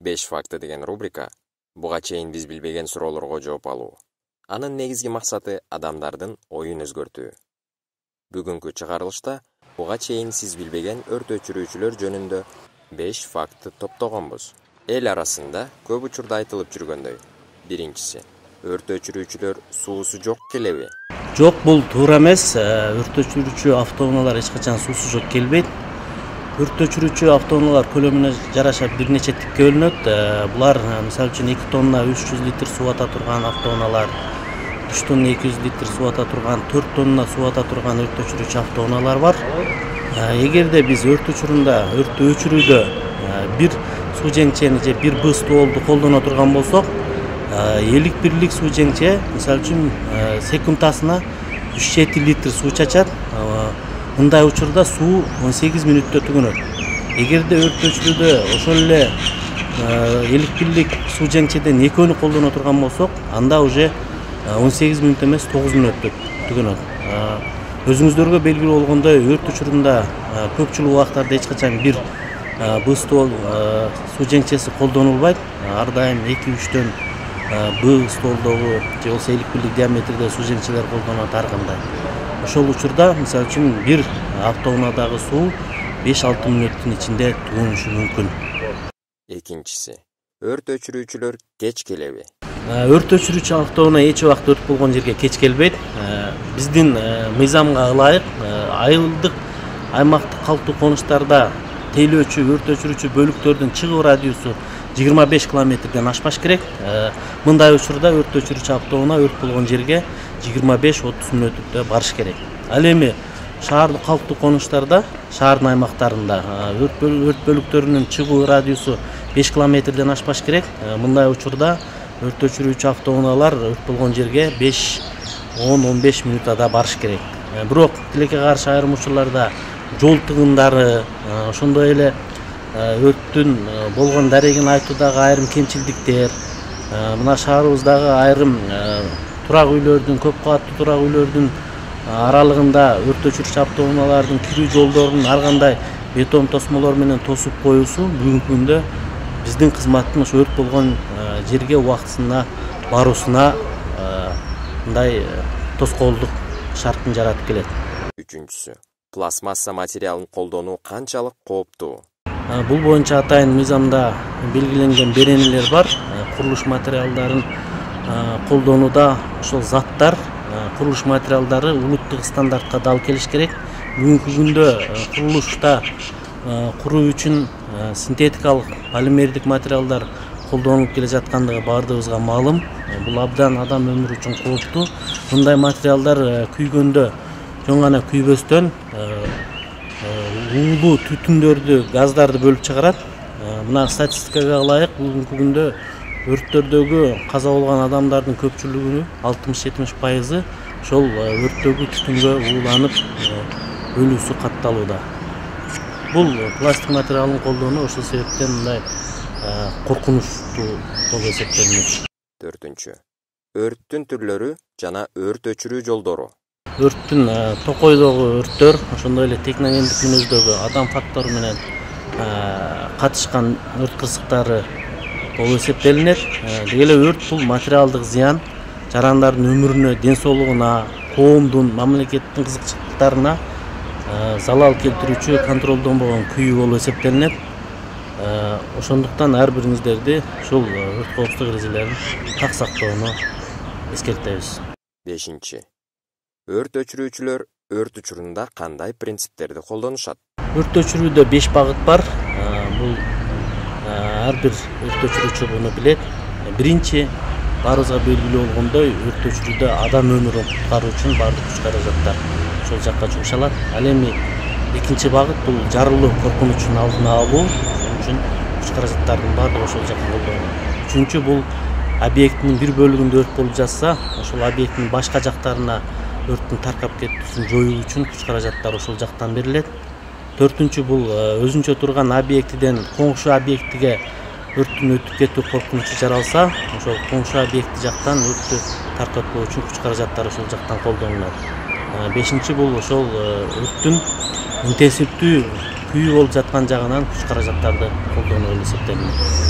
5 факты деген рубрика буга чейин биз билбеген суроолорго жооп алуу. Анын негизги максаты адамдардын оюн өзгөртүү. Бүгүнкү чыгарылышта буга чейин сиз билбеген өрт өчүрүүчүлөр жөнүндө 5 факты топтогонбуз. Эл арасында көп учурда айтылып жүргөндөй. Биринчиси, өрт өчүрүүчүлөр суусу жок келеби? Жок, бул туура эмес. Өрт өчүрүүчү автоунаалар эч качан суусу жок келбейт. Өрт өчүрүүчү автоунаалар көлөмүнө жараша бир нече типке бөлүнөт. Булар мисалы үчүн 2 тонна 300 литр суу ата турган автоунаалар, 3 тонна 200 литр суу ата турган, 4 тонна суу ата турган өрт өчүрүүчү автоунаалар бар. Эгерде биз өрт учурунда, өрттү өчүрүүдө бир суу жеңчени же бир Б стволду колдоно турган болсок, элик бирлик суу жеңче мисалы үчүн секундасына 3-7 литр суу чачат. Мындай учурда суу 18 мүнөттө түгөнөт. Эгерде өрт өчүрүүдө ошол эле элик бирлик суу жеңчеден экөөнү колдоно турган болсок, анда уже 18 мүнөт эмес 9 мүнөттө түгөнөт. Өзүңүздөргө белгилүү болгондой, өрт учурунда көпчүлүк убактарда эч качан бир Б ствол суу жеңчеси колдонулбайт. Ар дайым 2-3төн Б столдогу же болбосо элик бирлик диаметрде суу жеңчелер колдонулат ар кандай. Ошол учурда мисалы үчүн бир автоунаадагы суу 5-6 мүнөттүн ичинде түгөнүшү мүмкүн. Экинчиси, өрт өчүрүүчүлөр кеч келеби? Өрт өчүрүүчү автоунаа эч убакта өрт болгон жерге кеч келбейт. Биздин мыйзамга ылайык айылдык аймактык калктуу конуштарда тейлөөчү өрт өчүрүүчү бөлүктөрдүн чыгуу радиусу 25 километрден ашпаш керек. Мындай учурда өрт өчүрүүчү автоунаа өрт болгон жерге 25-30 мүнөттө барыш керек. Ал эми шаардык калктуу конуштарда, шаардын аймактарында өрт бөлүктөрүнүн чыгуу радиусу 5 километрден ашпаш керек. Мындай учурда өрт өчүрүүчү автоунаалар өрт болгон жерге 5-10-15 мүнөттө барыш керек. Бирок тилекке каршы айрым учурларда жол тыгындары, ошондой эле өрттүн болгон дарегин айтуудагы айрым кемчилдиктер, мына шаарыбыздагы айрым турак үйлөрдүн, көп кабаттуу турак үйлөрдүн аралыгында өрт өчүрүүчү автоунаалардын кирүү жолдорун ар кандай бетон тосмолор менен тосуп коюусу бүгүнкү күндө биздин кызматтын ошо өрт болгон жерге убактысында баруусуна мындай тоскоолдук шартын жаратып келет. Үчүнчүсү, пластмасса материалын колдонуу канчалык кооптуу? Бул боюнча атайын мыйзамда белгиленген беренелер бар. Курулуш материалдарын колдонууда ошол заттар, курулуш материалдары улуттук стандартка дал келиш керек. Бүгүнкү күндө курулушта куруу үчүн синтетикалык полимердик материалдар колдонулуп келе жаткандыгы баардыгыбызга маалым. Бул абдан адам өмүрү үчүн кооптуу. Мындай материалдар күйгөндө жөн гана күйбөстөн уулуу түтүндөрдү, газдарды бөлүп чыгарат. Мына статистикага ылайык бүгүнкү күндө өрттөрдөгү каза болгон адамдардын көпчүлүгүнүн 60-70% ошол өрттөгү түтүнгө ууланып өлүүсү катталууда. Бул пластик материалын колдонуу ошол себептен мындай коркунучтуу болуп эсептелинет. Төртүнчү, өрттүн түрлөрү жана өрт өчүрүү жолдору. Өрттүн токойдогу өрттөр, ошондой эле техногендик мүнөздөгү адам фактору менен катышкан өрт кырсыктары болуп эсептелинет. Деги эле өрт бул материалдык зыян, жарандардын өмүрүнө, ден соолугуна, коомдун, мамлекеттин кызыкчылыктарына залал келтирүүчү контролдонбогон күйүү болуп эсептелинет. Ошондуктан ар бириңиздерди ушул өрт коопсуздук эрежелерин так сактоону эскертебиз. Бешинчи, өрт өчүрүүчүлөр өрт учурунда кандай принциптерди колдонушат? Өрт өчүрүүдө 5 багыт бар. Бул ар бир өрт өчүрүүчү буну билет. Биринчи, баарыбызга белгилүү болгондой, өрт өчүрүүдө адам өмүрүн куткаруу үчүн баардык күч каражаттар ошол жакка жумшалат. Ал эми экинчи багыт бул жарылуу коркунучун алдын алуу үчүн күч каражаттардын баардыгы ошол жакка колдонулат. Үчүнчү, бул объекттин бир бөлүгүндө өрт болуп жатса, ошол объекттин башка жактарына өрттүн таркап кетүүсүн жоюу үчүн күч каражаттар ошол жактан берилет. Төртүнчү, бул өзүнчө турган объектиден коңшу объектиге өрттүн өтүп кетүү коркунучу жаралса, ошол коңшу объекти жактан өрттү таркатпоо үчүн күч каражаттар ошол жактан колдонулат. Бешинчи, бул ошол өрттүн интенсивдүү күйүү болуп жаткан жагынан күч каражаттарды колдонуу эсептелинет.